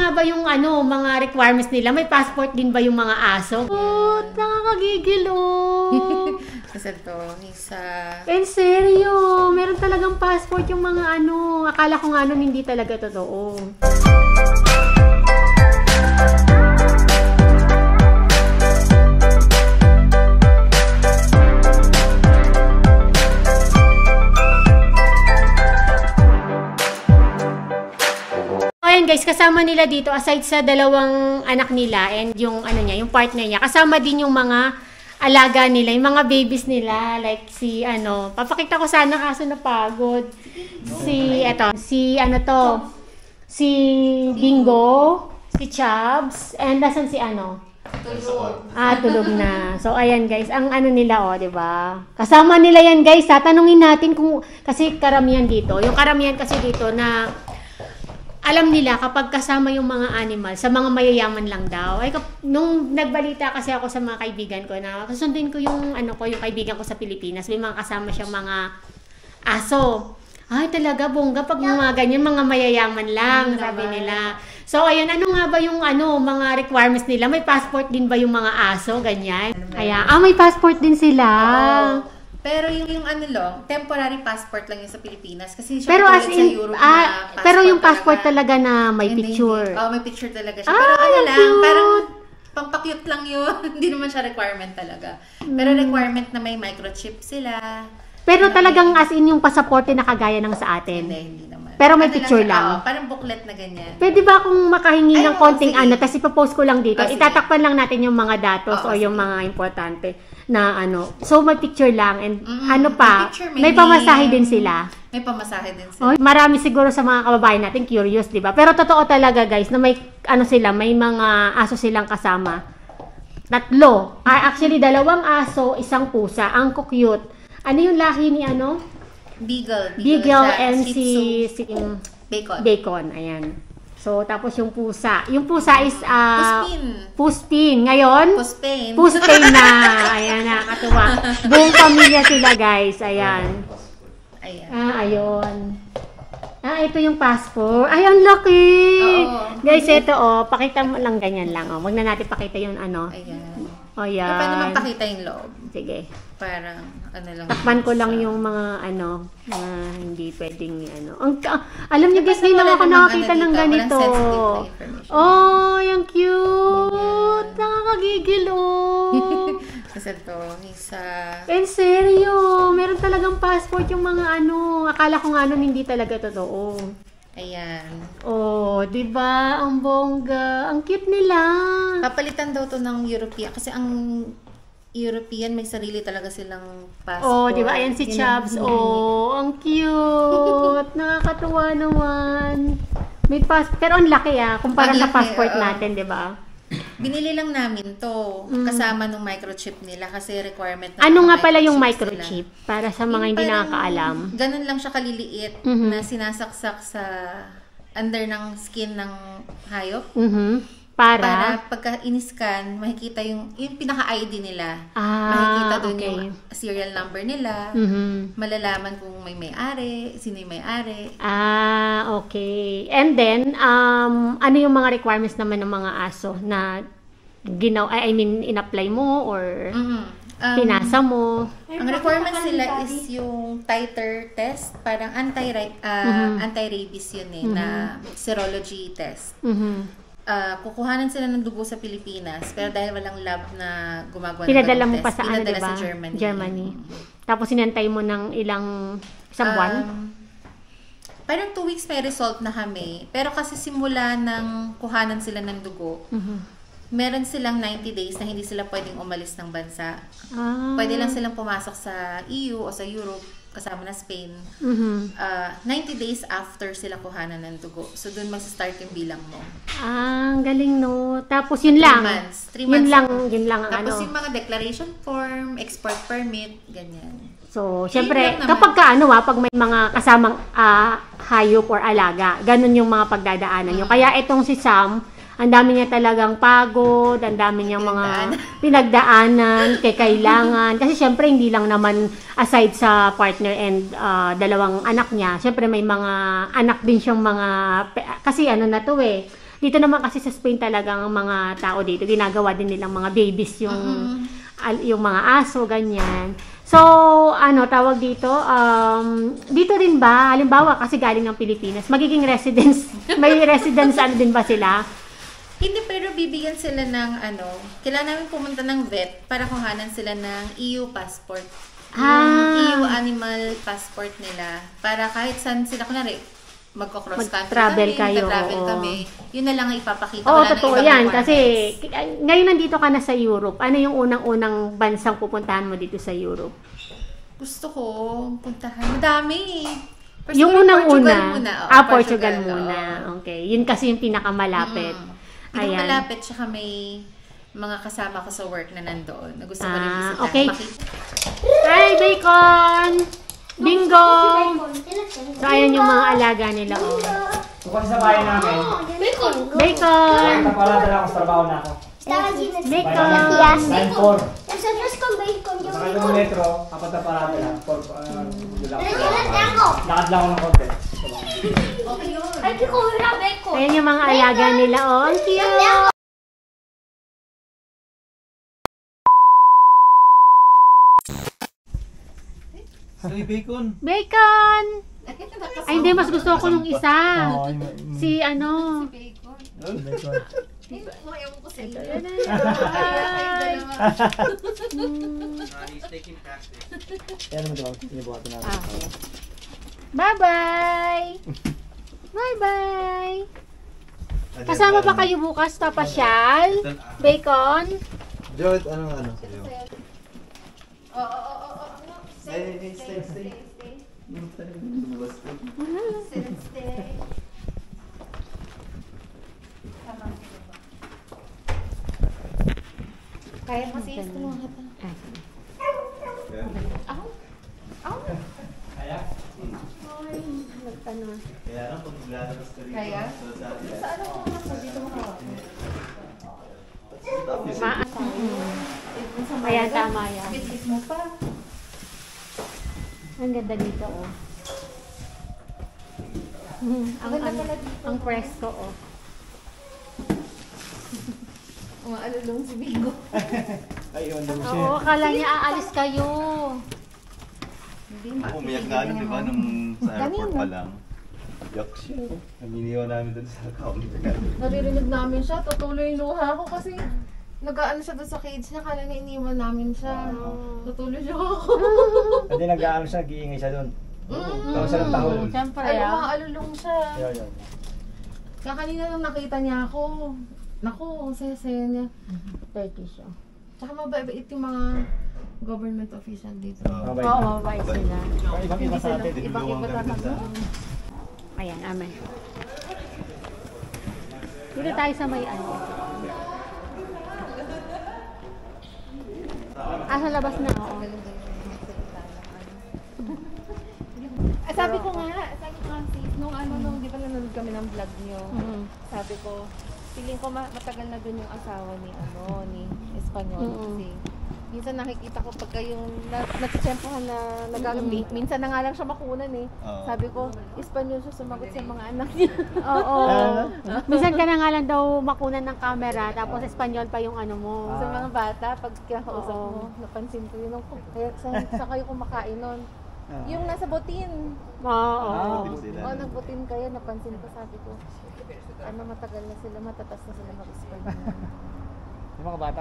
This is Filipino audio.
nga ba yung mga requirements nila? May passport din ba yung mga aso? Oh, nakakagigil Kasi to, isa... En seryo, meron talagang passport yung mga Akala ko nga hindi talaga totoo. Ayan guys, kasama nila dito aside sa dalawang anak nila and yung yung partner niya, kasama din yung mga alaga nila, yung mga babies nila, like papakita ko sana kaso napagod. Si Bingo, si Chubbs, and nasan si Tulog. Tulog na. So ayan guys, ang nila 'di ba? Kasama nila yan guys. Tatanungin natin kung kasi karamihan dito na alam nila kapag kasama yung mga animal, sa mga mayayaman lang daw. Ay, nung nagbalita kasi ako sa mga kaibigan ko na susundin ko yung yung kaibigan ko sa Pilipinas, may mga kasama siyang mga aso. Ay, talaga bongga pag mga ganyan, mga mayayaman lang, sabi nila. So, ayun, ano nga ba yung mga requirements nila? May passport din ba yung mga aso, ganyan? Kaya, may passport din sila. Oo. Pero yung temporary passport lang yun sa Pilipinas. Kasi siya pero as in, sa Europe na passport pero yung passport talaga na may picture. May picture talaga siya. Pero parang pampakyut lang yun. Hindi naman siya requirement talaga. Pero requirement na may microchip sila. Pero talagang as in yung pasaporte na kagaya ng sa atin. Hindi naman. Pero may picture lang. Parang booklet na ganyan. Pwede ba akong makahingi ng konting kasi ipopost ko lang dito. Itatakpan lang natin yung mga datos o yung mga importante na So may picture lang and may pamasahe din sila. May pamasahe din sila. Marami siguro sa mga kababayan natin curious, 'di ba? Pero totoo talaga guys na may may mga aso silang kasama. 3. Actually 2 aso, 1 pusa. Ang cute. Ano yung lahi ni Beagle and si Bacon. Ayan. So, tapos yung pusa. Yung pusa is Puspin. Ngayon? Puspin na. Ayan, nakakatuwa. Buong pamilya sila, guys. Ayan. Ayun. Ito yung passport. Ay, ang laki! Guys, ito, pakita mo lang ganyan lang. Wag na natin pakita yung Ayan. Ayan. Paano naman pakita yung loob? Sige. Parang, lang. Takpan ko lang yung mga hindi pwedeng alam niyo guys, hindi lang ako nakakita ng ganito. Oh, yung cute! Nakakagigil, Kasi to, isa... En seryo, meron talagang passport yung mga akala ko nga hindi talaga totoo. Ayan. Di ba? Ang bongga. Ang cute nila. Papalitan daw to ng European kasi ang European may sarili talaga silang passport. Di ba? Ayan si Chubbs. Ang cute. Nakakatuwa naman. May pero ang laki kumpara sa passport natin, di ba? Binili lang namin to kasama nung microchip nila kasi requirement na. Ano nga pala yung microchip? Para sa mga hindi nakakaalam. Ganun lang siya kaliliit na sinasaksak sa under ng skin ng hayop. Para pagka in-scan, makikita yung pinaka-ID nila. Makikita doon yung serial number nila. Malalaman kung may may-ari, sino yung may-ari. Okay. And then, ano yung mga requirements naman ng mga aso na in-apply mo or pinasa mo? Ang requirements nila is yung titer test. Parang anti-rabies yun na serology test. Kukuhanan sila ng dugo sa Pilipinas pero dahil walang lab na gumagawa ng pinadala mo pa sa diba? Sa Germany. Tapos sinantay mo ng isang buwan? Parang 2 weeks may result na kami. Pero kasi simula ng kuhanan sila ng dugo, meron silang 90 days na hindi sila pwedeng umalis ng bansa. Pwede lang silang pumasok sa EU o sa Europe kasama na Spain. 90 days after sila kuhanan ng dugo. So, doon mag-start yung bilang mo. Ang galing, no? Tapos, yun lang. 3 months. Yun lang ang Tapos, yung mga declaration form, export permit, ganyan. So, syempre, kapag pag may mga kasamang hayop or alaga, ganun yung mga pagdadaanan nyo. Kaya, itong si Sam, ang dami niya talagang pagod, ang dami niyang mga pinagdaanan, kailangan. Kasi syempre, hindi lang naman aside sa partner and 2 anak niya, syempre may mga anak din siyang kasi Dito naman kasi sa Spain talagang ang mga tao dito, ginagawa din nilang mga babies yung mga aso, ganyan. So, tawag dito, dito rin ba, halimbawa kasi galing ng Pilipinas, magiging residence, may residence din ba sila? Hindi, pero bibigyan sila ng kailangan namin pumunta ng vet para kuhanan sila ng EU passport. Yung EU animal passport nila. Para kahit saan sila, kunwari, magko-cross country travel kami. Yun na lang ang ipapakita. Oo, totoo yan. Kasi, ngayon nandito ka na sa Europe. Ano yung unang-unang bansang pupuntahan mo dito sa Europe? Gusto ko puntahan. Madami. Yung unang-una? Portugal muna. Portugal muna. Okay. Yun kasi yung pinakamalapit. Pinakamalapit, tsaka may mga kasama ko sa work na nandoon. Na gusto ko rin bisitahin. Okay. Hi, Bacon! Bingo! So, ayan yung mga alaga nila. Kasi sa bahay namin. Bacon! Nagpaparada lang ako sa trabaho na ako. Bacon! 9-4. Sakay ko ng metro, apat na parada lang. Lakad lang ako ng konti. Ayan yung mga alaga nila. Oh, ang cute! Say bacon. Bacon! Ay, hindi. Mas gusto ko nung isa. Si Bacon. Ewan ko sa iyo. He's taking plastic. Yan naman ito. Sinibuhatan natin. Bye-bye! Bye-bye! Kasama pa kayo bukas, papasyal? Bacon? George, ano sa'yo? Stay. Kaya mo si Is kumuha ka. Kaya? Ano? Kaya lang, pag lalabas ka rin. Kaya? Sa ano mo ka? Dito mo ka. Ayan, tama yan. Bit mo pa. Ang ganda dito, oh. Ang presko, oh. Umaalulong si Bingo. Ay, yun lang siya. Oo, akala niya aalis kayo. Umiyak nga di ba, nung sa airport pa lang. Yak siya. Naginiwan namin doon sa counter. Naririnig namin siya. Tutuloy yung luha ko kasi nag-aano siya doon sa cage niya. Kala niya iniwan namin siya. Tutuloy siya ako. Hindi nag-aano siya, nag-iingay siya doon. Tapos siya ng tahol. Siyempre, Ay, umaalulong siya. Yun. Kaya kanina nung nakita niya ako, naku, ang saya-saya niya. Turkish, oh. Tsaka mabait yung mga government official dito. Oo, mabait sila. Ibang-iba sa atin. Ibang-iba talaga. Ayan, amen. Dito tayo sa may ano. Sa labas na, oo. Sabi ko nga, sis, nung di ba nanonood kami ng vlog niyo, sabi ko, feeling ko matagal na dun yung asawa ni Espanyol kasi minsan nakikita ko pagka yung nagtitsempohan na nagagamit, minsan na nga lang siya makunan eh. Sabi ko, Espanyol siya sumagot sa mga anak niya. Oo. Minsan ka na nga lang daw makunan ng camera, tapos Espanyol pa yung ano mo. Sa mga bata, pag kinakausap mo, napansin ko yun. Kaya sa kayo kumakain nun. Yung nasa botin. Oo. Nagbotin kayo, napansin ko, sabi ko, matagal na sila, matatas na sila mag-Espanyol. Yung mga bata,